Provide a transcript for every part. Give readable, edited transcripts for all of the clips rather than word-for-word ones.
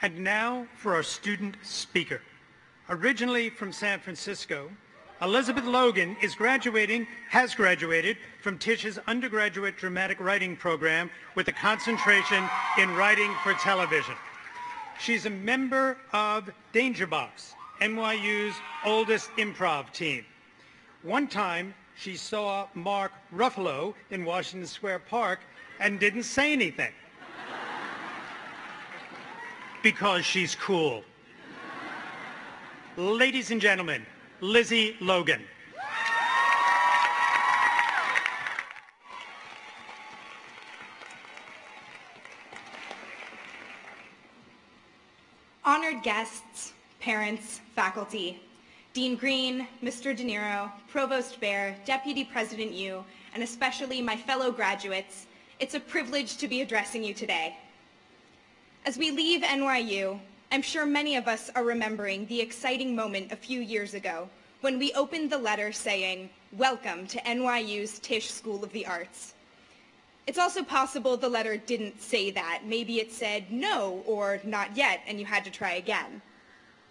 And now for our student speaker. Originally from San Francisco, Elizabeth Logan has graduated from Tish's undergraduate dramatic writing program with a concentration in writing for television. She's a member of Danger Box, NYU's oldest improv team. One time, she saw Mark Ruffalo in Washington Square Park and didn't say anything. Because she's cool. Ladies and gentlemen, Lizzie Logan. Honored guests, parents, faculty, Dean Green, Mr. De Niro, Provost Bear, Deputy President Yu, and especially my fellow graduates, it's a privilege to be addressing you today. As we leave NYU, I'm sure many of us are remembering the exciting moment a few years ago when we opened the letter saying, "Welcome to NYU's Tisch School of the Arts." It's also possible the letter didn't say that. Maybe it said no or not yet, and you had to try again.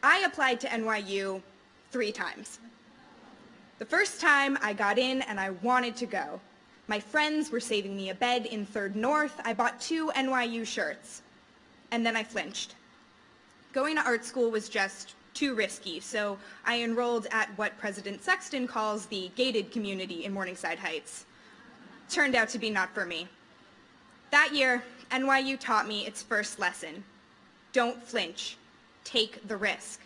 I applied to NYU 3 times. The first time I got in and I wanted to go. My friends were saving me a bed in 3rd North. I bought 2 NYU shirts. And then I flinched. Going to art school was just too risky, so I enrolled at what President Sexton calls the gated community in Morningside Heights. Turned out to be not for me. That year, NYU taught me its first lesson. Don't flinch. Take the risk.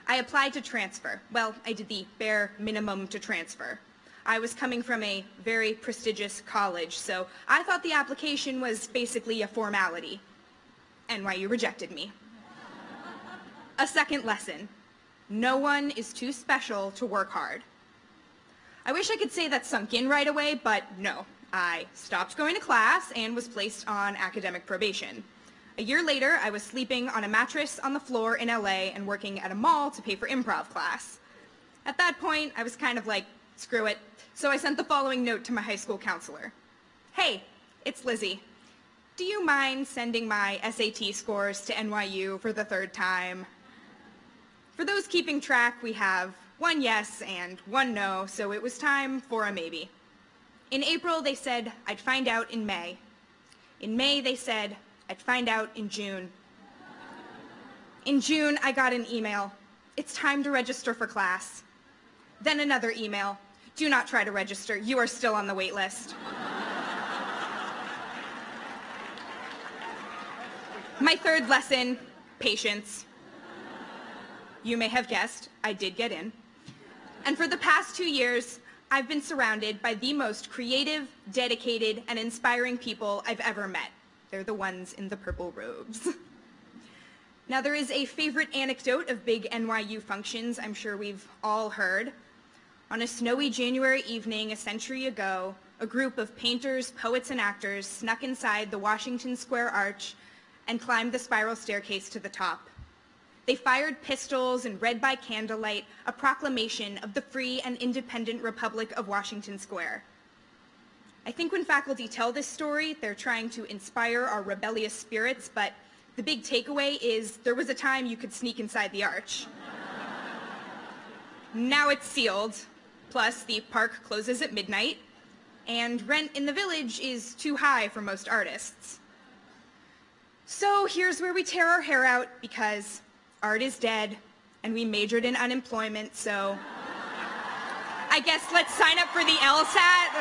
I applied to transfer. Well, I did the bare minimum to transfer. I was coming from a very prestigious college, so I thought the application was basically a formality. NYU rejected me. A second lesson. No one is too special to work hard. I wish I could say that sunk in right away, but no. I stopped going to class and was placed on academic probation. A year later, I was sleeping on a mattress on the floor in LA and working at a mall to pay for improv class. At that point, I was kind of like, screw it. So I sent the following note to my high school counselor. Hey, it's Lizzie. Do you mind sending my SAT scores to NYU for the 3rd time? For those keeping track, we have 1 yes and 1 no, so it was time for a maybe. In April, they said I'd find out in May. In May, they said I'd find out in June. In June, I got an email. It's time to register for class. Then another email. Do not try to register. You are still on the wait list. My 3rd lesson, patience. You may have guessed, I did get in. And for the past 2 years, I've been surrounded by the most creative, dedicated, and inspiring people I've ever met. They're the ones in the purple robes. Now, there is a favorite anecdote of big NYU functions I'm sure we've all heard. On a snowy January evening a century ago, a group of painters, poets, and actors snuck inside the Washington Square Arch and climbed the spiral staircase to the top. They fired pistols and read by candlelight a proclamation of the free and independent Republic of Washington Square. I think when faculty tell this story, they're trying to inspire our rebellious spirits, but the big takeaway is there was a time you could sneak inside the arch. Now it's sealed, plus the park closes at midnight, and rent in the village is too high for most artists. So here's where we tear our hair out because art is dead and we majored in unemployment, so I guess let's sign up for the LSAT.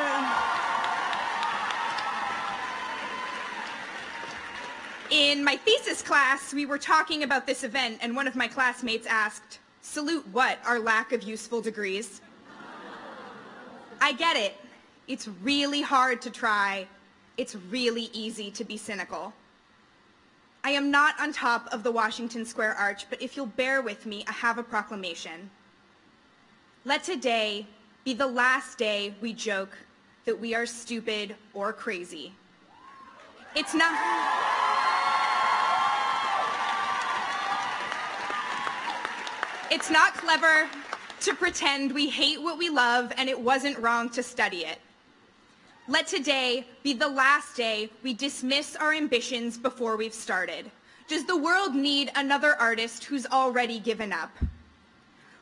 In my thesis class, we were talking about this event and one of my classmates asked, "Salute what? Our lack of useful degrees?" I get it. It's really hard to try. It's really easy to be cynical. I am not on top of the Washington Square Arch, but if you'll bear with me, I have a proclamation. Let today be the last day we joke that we are stupid or crazy. It's not clever to pretend we hate what we love and it wasn't wrong to study it. Let today be the last day we dismiss our ambitions before we've started. Does the world need another artist who's already given up?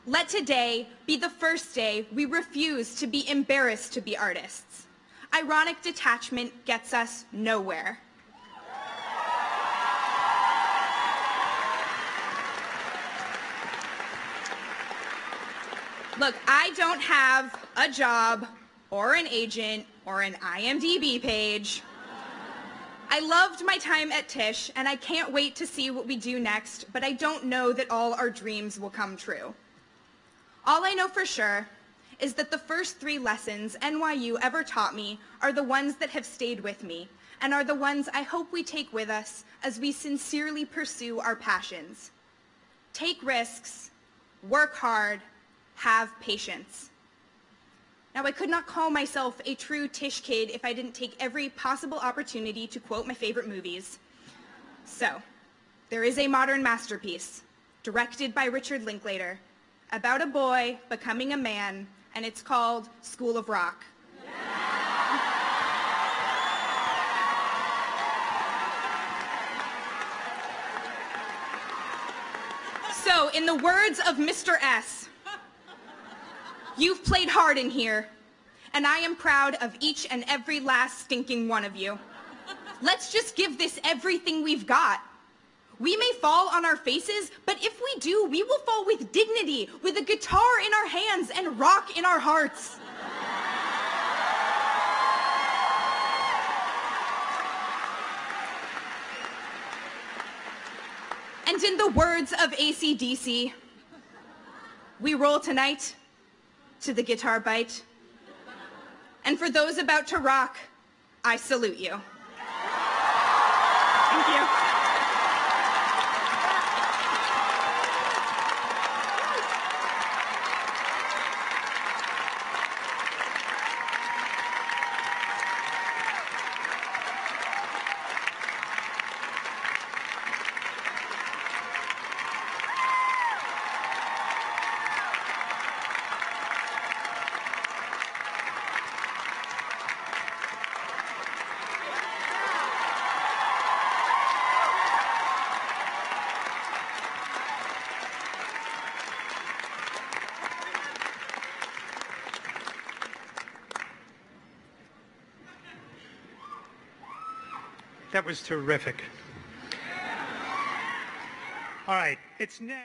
Let today be the first day we refuse to be embarrassed to be artists. Ironic detachment gets us nowhere. Look, I don't have a job or an agent or an IMDb page. I loved my time at Tisch, and I can't wait to see what we do next, but I don't know that all our dreams will come true. All I know for sure is that the first 3 lessons NYU ever taught me are the ones that have stayed with me, and are the ones I hope we take with us as we sincerely pursue our passions. Take risks, work hard, have patience. Now, I could not call myself a true Tisch kid if I didn't take every possible opportunity to quote my favorite movies. So, there is a modern masterpiece, directed by Richard Linklater, about a boy becoming a man, and it's called School of Rock. So, in the words of Mr. S., you've played hard in here, and I am proud of each and every last stinking one of you. Let's just give this everything we've got. We may fall on our faces, but if we do, we will fall with dignity, with a guitar in our hands and rock in our hearts. And in the words of AC/DC, we roll tonight to the guitar bite. And for those about to rock, I salute you. Thank you. That was terrific. All right, it's now.